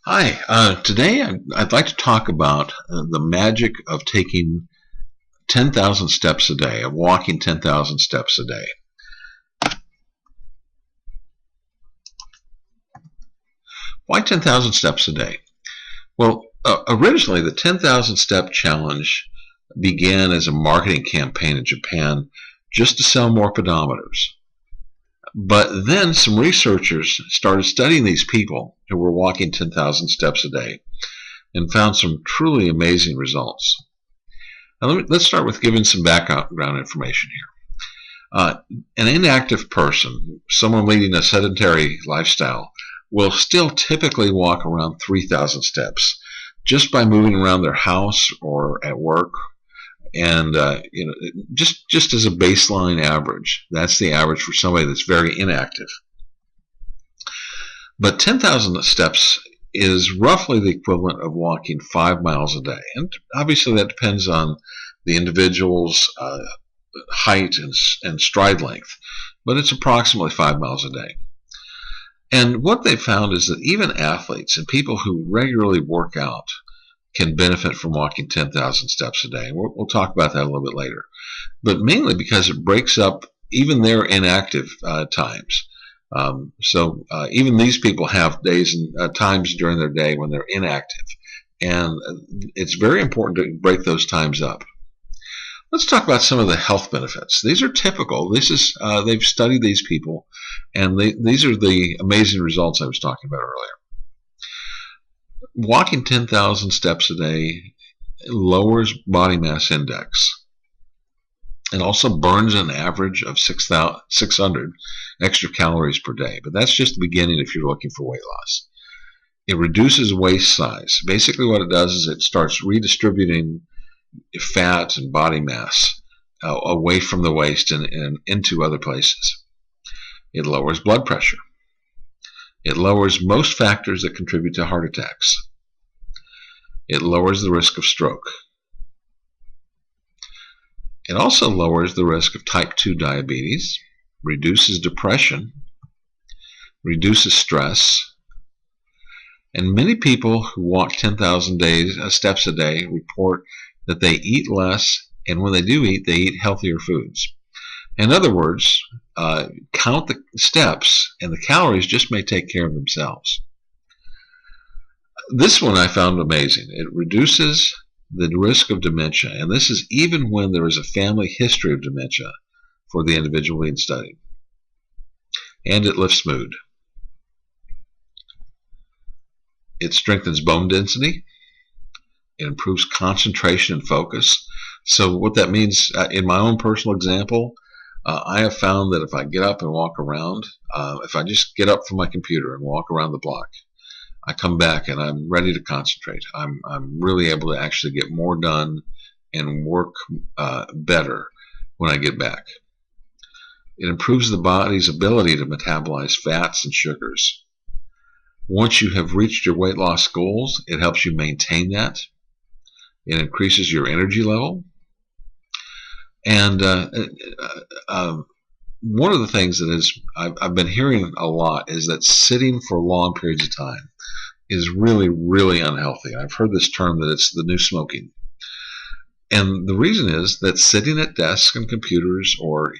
Hi, today I'd like to talk about the magic of taking 10,000 steps a day, of walking 10,000 steps a day. Why 10,000 steps a day? Well, originally the 10,000 step challenge began as a marketing campaign in Japan just to sell more pedometers. But then some researchers started studying these people who were walking 10,000 steps a day and found some truly amazing results. Now let's start with giving some background information here. An inactive person, someone leading a sedentary lifestyle, will still typically walk around 3,000 steps just by moving around their house or at work, and just as a baseline average. That's the average for somebody that's very inactive. But 10,000 steps is roughly the equivalent of walking 5 miles a day, and obviously that depends on the individual's height and stride length, but it's approximately 5 miles a day. And what they found is that even athletes and people who regularly work out can benefit from walking 10,000 steps a day. We'll talk about that a little bit later, but mainly because it breaks up even their inactive times. So even these people have days and times during their day when they're inactive, and it's very important to break those times up. Let's talk about some of the health benefits. These are typical. They've studied these people, and these are the amazing results I was talking about earlier. Walking 10,000 steps a day lowers body mass index and also burns an average of 600 extra calories per day. But that's just the beginning if you're looking for weight loss. It reduces waist size. Basically what it does is it starts redistributing fat and body mass away from the waist and into other places. It lowers blood pressure. It lowers most factors that contribute to heart attacks. It lowers the risk of stroke. It also lowers the risk of type 2 diabetes, reduces depression, reduces stress, and many people who walk 10,000 steps a day report that they eat less, and when they do eat, they eat healthier foods. In other words, count the steps, and the calories just may take care of themselves. This one I found amazing. It reduces the risk of dementia, and this is even when there is a family history of dementia for the individual being studied. And it lifts mood. It strengthens bone density. It improves concentration and focus. So what that means, in my own personal example, I have found that if I get up and walk around, if I just get up from my computer and walk around the block, I come back and I'm ready to concentrate. I'm really able to actually get more done and work better when I get back. It improves the body's ability to metabolize fats and sugars. Once you have reached your weight loss goals, it helps you maintain that. It increases your energy level. And one of the things that I've been hearing a lot is that sitting for long periods of time is really, really unhealthy. I've heard this term that it's the new smoking. And the reason is that sitting at desks and computers, or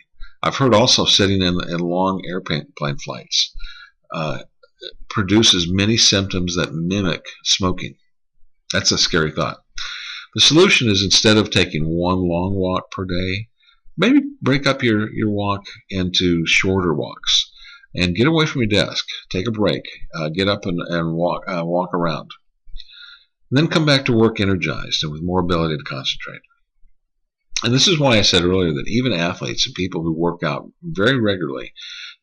I've heard also sitting in long airplane flights, produces many symptoms that mimic smoking. That's a scary thought. The solution is, instead of taking one long walk per day, maybe break up your walk into shorter walks and get away from your desk. Take a break. Get up and walk around. And then come back to work energized and with more ability to concentrate. And this is why I said earlier that even athletes and people who work out very regularly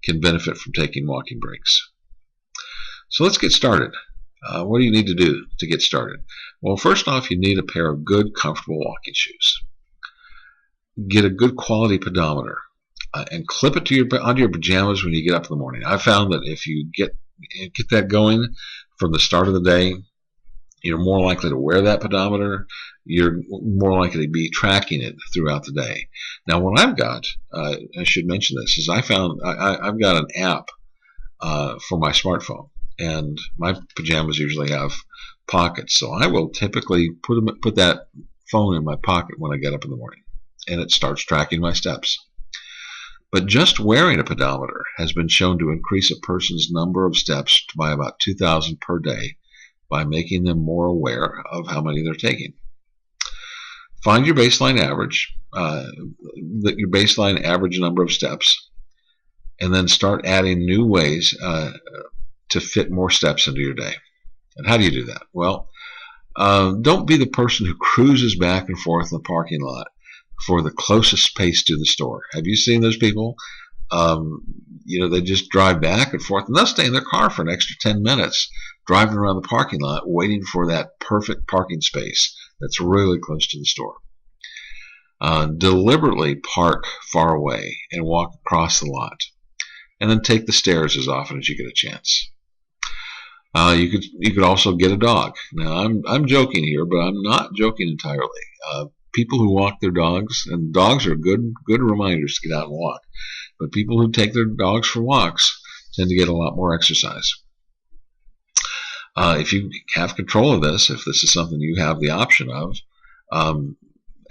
can benefit from taking walking breaks. So let's get started. What do you need to do to get started? Well, first off, you need a pair of good, comfortable walking shoes. Get a good quality pedometer and clip it to onto your pajamas when you get up in the morning. I found that if you get that going from the start of the day, you're more likely to wear that pedometer. You're more likely to be tracking it throughout the day. Now, what I've got, I should mention this, is I've got an app for my smartphone. and my pajamas usually have pockets, so I will typically put that phone in my pocket when I get up in the morning, and it starts tracking my steps. But just wearing a pedometer has been shown to increase a person's number of steps by about 2,000 per day by making them more aware of how many they're taking. Find your baseline average, your baseline average number of steps, and then start adding new ways to fit more steps into your day. And how do you do that? Well, don't be the person who cruises back and forth in the parking lot for the closest space to the store. Have you seen those people? They just drive back and forth, and they'll stay in their car for an extra 10 minutes driving around the parking lot waiting for that perfect parking space that's really close to the store. Deliberately park far away and walk across the lot, and then take the stairs as often as you get a chance. You could also get a dog. Now I'm joking here, but I'm not joking entirely. People who walk their dogs, and dogs are good reminders to get out and walk, but people who take their dogs for walks tend to get a lot more exercise. If you have control of this, if this is something you have the option of,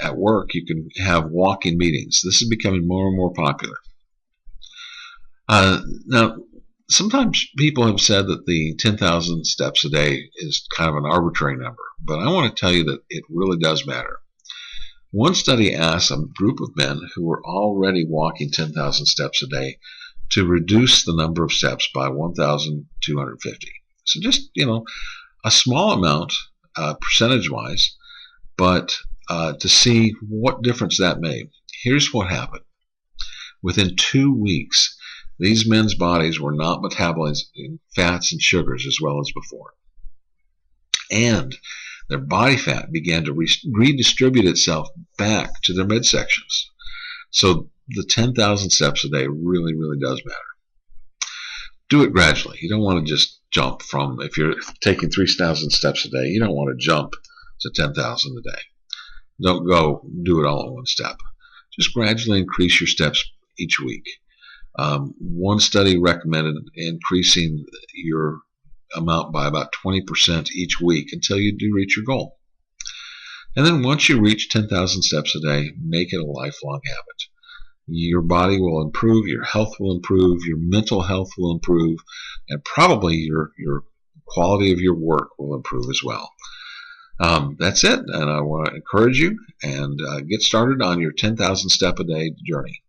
at work you can have walking meetings. This is becoming more and more popular. Now, sometimes people have said that the 10,000 steps a day is kind of an arbitrary number, but I want to tell you that it really does matter. One study asked a group of men who were already walking 10,000 steps a day to reduce the number of steps by 1,250. So just, a small amount percentage-wise, but to see what difference that made. Here's what happened. Within 2 weeks, these men's bodies were not metabolizing fats and sugars as well as before. And their body fat began to redistribute itself back to their midsections. So the 10,000 steps a day really, really does matter. Do it gradually. You don't want to just jump from, if you're taking 3,000 steps a day, you don't want to jump to 10,000 a day. Don't go do it all in one step. Just gradually increase your steps each week. One study recommended increasing your amount by about 20% each week until you do reach your goal. And then once you reach 10,000 steps a day, make it a lifelong habit. Your body will improve, your health will improve, your mental health will improve, and probably your quality of your work will improve as well. That's it, and I want to encourage you and get started on your 10,000 step a day journey.